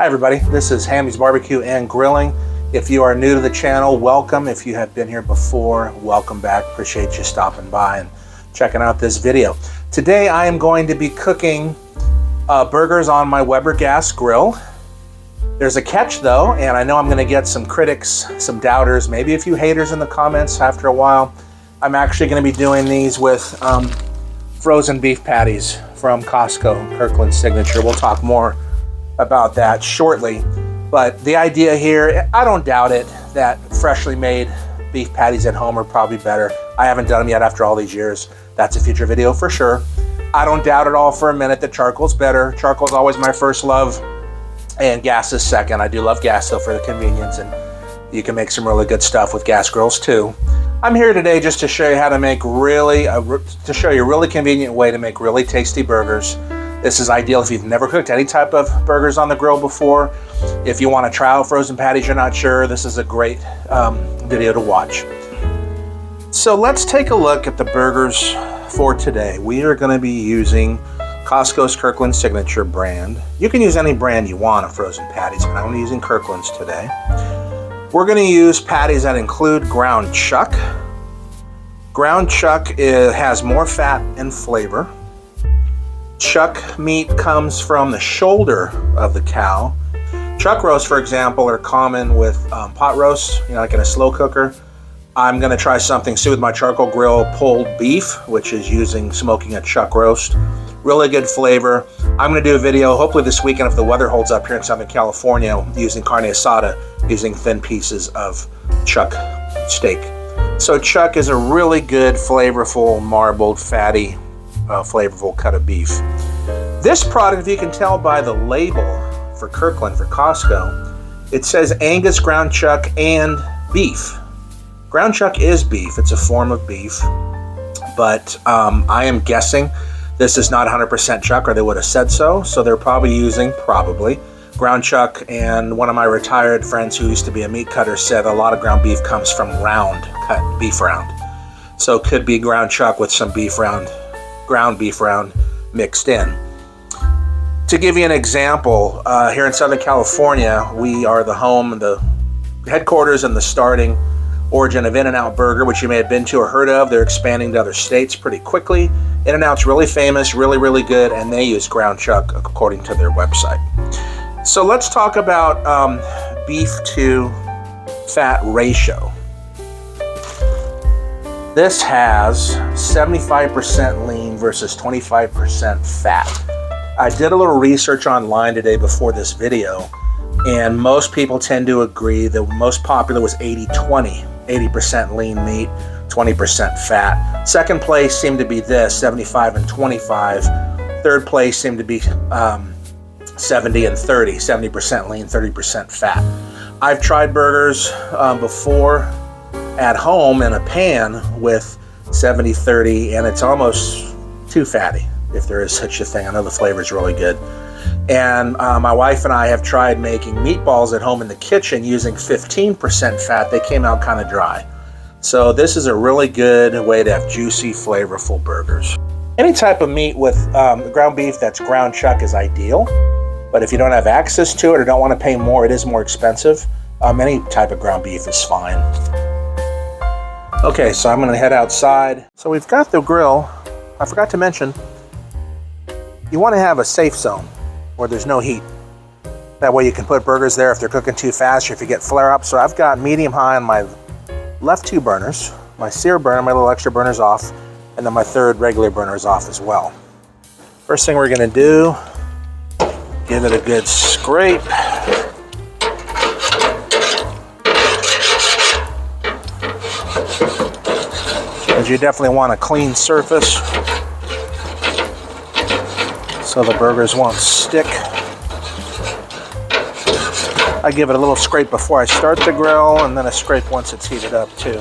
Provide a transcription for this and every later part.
Hi everybody, this is Hammy's Barbecue and Grilling. If you are new to the channel, welcome. If you have been here before, welcome back. Appreciate you stopping by and checking out this video. Today I am going to be cooking burgers on my Weber gas grill. There's a catch though, and I know I'm gonna get some critics, some doubters, maybe a few haters in the comments after a while. I'm actually gonna be doing these with frozen beef patties from Costco, Kirkland Signature. We'll talk more about that shortly, but the idea here, I don't doubt it, that freshly made beef patties at home are probably better. I haven't done them yet after all these years. That's a future video for sure. I don't doubt at all for a minute that charcoal's better. Charcoal's always my first love, and gas is second. I do love gas though for the convenience, and you can make some really good stuff with gas grills too. I'm here today just to show you how to make a really convenient way to make really tasty burgers. This is ideal if you've never cooked any type of burgers on the grill before. If you want to try out frozen patties, you're not sure, this is a great video to watch. So let's take a look at the burgers for today. We are going to be using Costco's Kirkland Signature brand. You can use any brand you want of frozen patties, but I'm using Kirkland's today. We're going to use patties that include ground chuck. Ground chuck has more fat and flavor. Chuck meat comes from the shoulder of the cow. Chuck roasts, for example, are common with pot roasts, like in a slow cooker. I'm going to try something soon with my charcoal grill, pulled beef, which is smoking a chuck roast. Really good flavor. I'm going to do a video, hopefully this weekend if the weather holds up here in Southern California, using carne asada, using thin pieces of chuck steak. So chuck is a really good, flavorful, marbled, fatty, flavorful cut of beef. This product, if you can tell by the label for Kirkland, for Costco, it says Angus ground chuck and beef. Ground chuck is beef, it's a form of beef, but I am guessing this is not 100% chuck, or they would have said so, so they're probably using, ground chuck. And one of my retired friends who used to be a meat cutter said a lot of ground beef comes from cut beef round. So it could be ground chuck with some ground beef round mixed in. To give you an example, here in Southern California, we are the headquarters and the starting origin of In-N-Out Burger, which you may have been to or heard of. They're expanding to other states pretty quickly. In-N-Out's really famous, really good, and they use ground chuck according to their website. So let's talk about beef to fat ratio. This has 75% lean versus 25% fat. I did a little research online today before this video, and most people tend to agree the most popular was 80-20, 80% lean meat, 20% fat. Second place seemed to be this, 75 and 25. Third place seemed to be 70 and 30, 70% lean, 30% fat. I've tried burgers before at home in a pan with 70-30, and it's almost too fatty, if there is such a thing. I know the flavor is really good. And my wife and I have tried making meatballs at home in the kitchen using 15% fat. They came out kind of dry. So this is a really good way to have juicy, flavorful burgers. Any type of meat with ground beef that's ground chuck is ideal. But if you don't have access to it or don't want to pay more, it is more expensive. Any type of ground beef is fine. Okay, so I'm going to head outside. So we've got the grill. I forgot to mention, you want to have a safe zone where there's no heat. That way you can put burgers there if they're cooking too fast or if you get flare-ups. So I've got medium-high on my left two burners. My sear burner, my little extra burner's off, and then my third regular burner is off as well. First thing we're going to do, give it a good scrape. Because you definitely want a clean surface so the burgers won't stick. I give it a little scrape before I start the grill, and then a scrape once it's heated up too.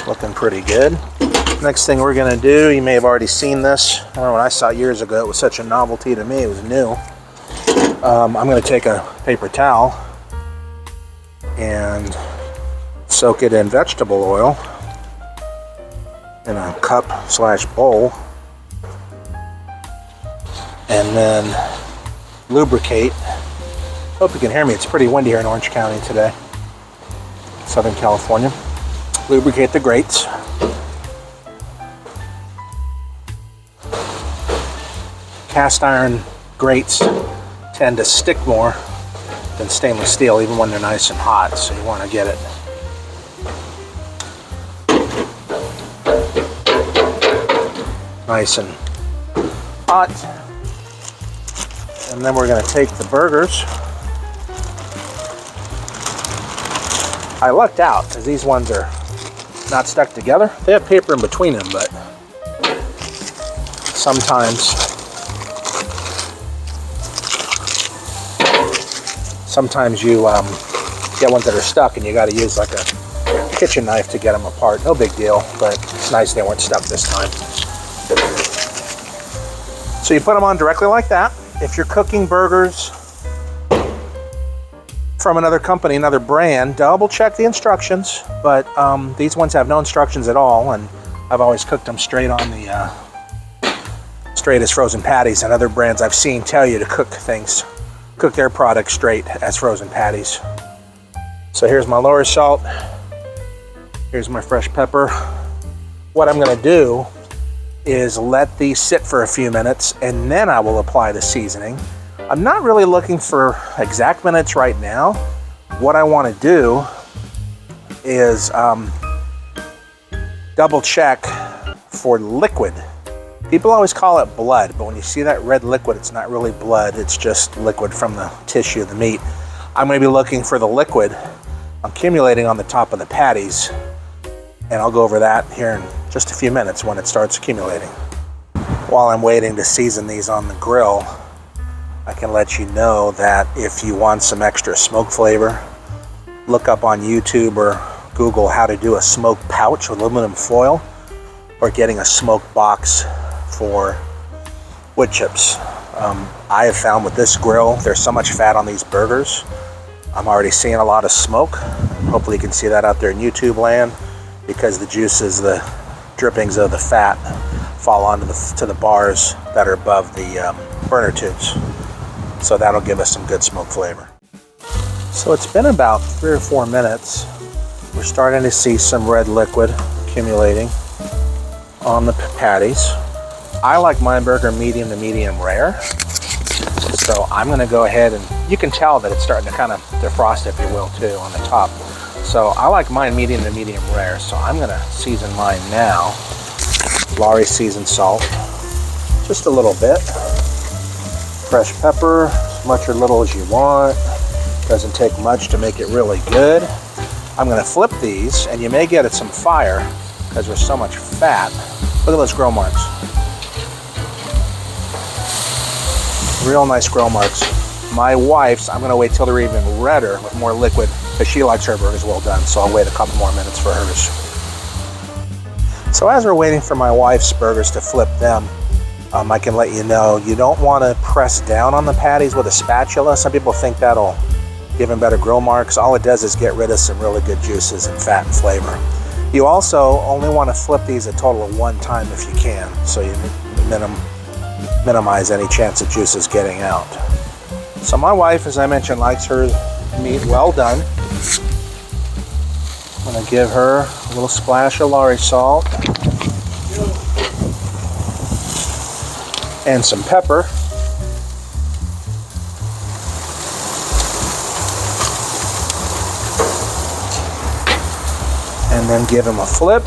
Looking pretty good. Next thing we're gonna do, you may have already seen this. I remember when I saw it years ago, it was such a novelty to me, it was new. I'm gonna take a paper towel and soak it in vegetable oil in a cup/bowl. And then lubricate. Hope you can hear me. It's pretty windy here in Orange County today, Southern California. Lubricate the grates. Cast iron grates tend to stick more than stainless steel, even when they're nice and hot, so you want to get it nice and hot. And then we're going to take the burgers. I lucked out because these ones are not stuck together. They have paper in between them, but sometimes you get ones that are stuck and you got to use like a kitchen knife to get them apart. No big deal, but it's nice they weren't stuck this time. So you put them on directly like that. If you're cooking burgers from another company, another brand, double check the instructions, but these ones have no instructions at all, and I've always cooked them straight on the straight as frozen patties, and other brands I've seen tell you to cook their products straight as frozen patties. So here's my Lowry salt, here's my fresh pepper. What I'm going to do is let these sit for a few minutes, and then I will apply the seasoning. I'm not really looking for exact minutes right now. What I want to do is double check for liquid. People always call it blood, but when you see that red liquid, it's not really blood, it's just liquid from the tissue of the meat. I'm going to be looking for the liquid accumulating on the top of the patties, and I'll go over that here in just a few minutes when it starts accumulating. While I'm waiting to season these on the grill, I can let you know that if you want some extra smoke flavor, look up on YouTube or Google how to do a smoke pouch with aluminum foil, or getting a smoke box for wood chips. I have found with this grill, there's so much fat on these burgers. I'm already seeing a lot of smoke. Hopefully you can see that out there in YouTube land, because the juices, the drippings of the fat fall onto the bars that are above the burner tubes. So that'll give us some good smoke flavor. So it's been about 3 or 4 minutes. We're starting to see some red liquid accumulating on the patties. I like my burger medium to medium rare. So I'm going to go ahead, and you can tell that it's starting to kind of defrost, if you will, too, on the top. So I like mine medium to medium rare. So I'm going to season mine now. Lowry seasoned salt, just a little bit. Fresh pepper, as much or little as you want. Doesn't take much to make it really good. I'm going to flip these, and you may get at some fire because there's so much fat. Look at those grill marks. Real nice grill marks. My wife's, I'm going to wait till they're even redder with more liquid, because she likes her burgers well done, so I'll wait a couple more minutes for hers. So as we're waiting for my wife's burgers to flip them, I can let you know, you don't want to press down on the patties with a spatula. Some people think that'll give them better grill marks. All it does is get rid of some really good juices and fat and flavor. You also only want to flip these a total of 1 time if you can, so you minimize any chance of juices getting out. So my wife, as I mentioned, likes her meat well done. I'm going to give her a little splash of Lowry salt and some pepper. And then give him a flip.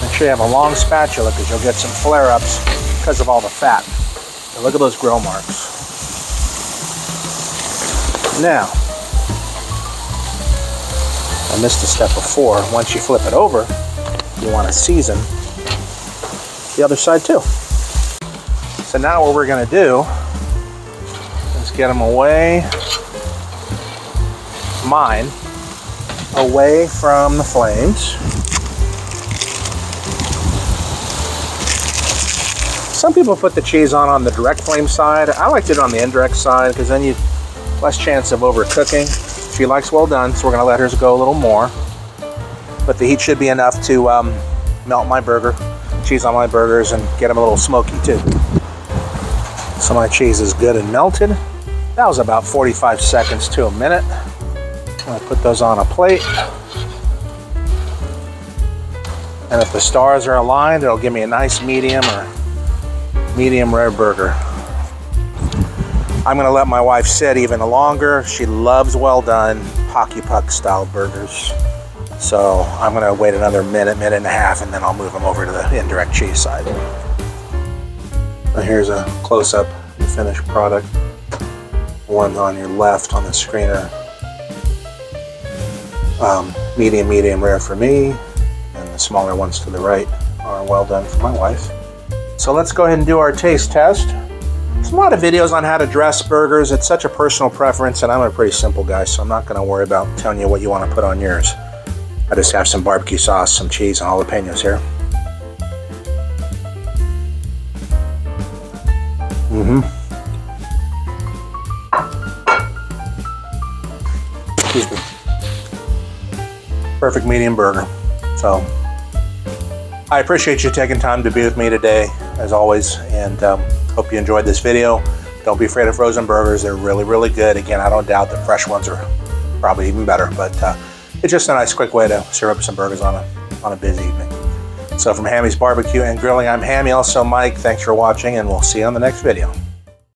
Make sure you have a long spatula, because you'll get some flare-ups because of all the fat. And look at those grill marks. Now, I missed a step before. Once you flip it over, you want to season the other side too. So now what we're going to do is get them away from the flames. Some people put the cheese on the direct flame side. I liked it on the indirect side, because then you less chance of overcooking. She likes well done, so we're going to let hers go a little more. But the heat should be enough to melt my burger. cheese on my burgers and get them a little smoky too. So my cheese is good and melted. That was about 45 seconds to a minute. I'm gonna put those on a plate. And if the stars are aligned, it'll give me a nice medium or medium rare burger. I'm gonna let my wife sit even longer. She loves well done hockey puck style burgers. So I'm gonna wait another minute, minute and a half, and then I'll move them over to the indirect cheese side. Now here's a close-up the finished product. One on your left on the screener. Medium, medium rare for me, and the smaller ones to the right are well done for my wife. So let's go ahead and do our taste test. There's a lot of videos on how to dress burgers. It's such a personal preference, and I'm a pretty simple guy, so I'm not going to worry about telling you what you want to put on yours. I just have some barbecue sauce, some cheese, and jalapenos here. Excuse me. Perfect medium burger. So I appreciate you taking time to be with me today, as always, and hope you enjoyed this video. Don't be afraid of frozen burgers. They're really, really good. Again, I don't doubt that fresh ones are probably even better, but it's just a nice, quick way to serve up some burgers on a busy evening. So from Hammy's Barbecue and Grilling, I'm Hammy, also Mike. Thanks for watching, and we'll see you on the next video.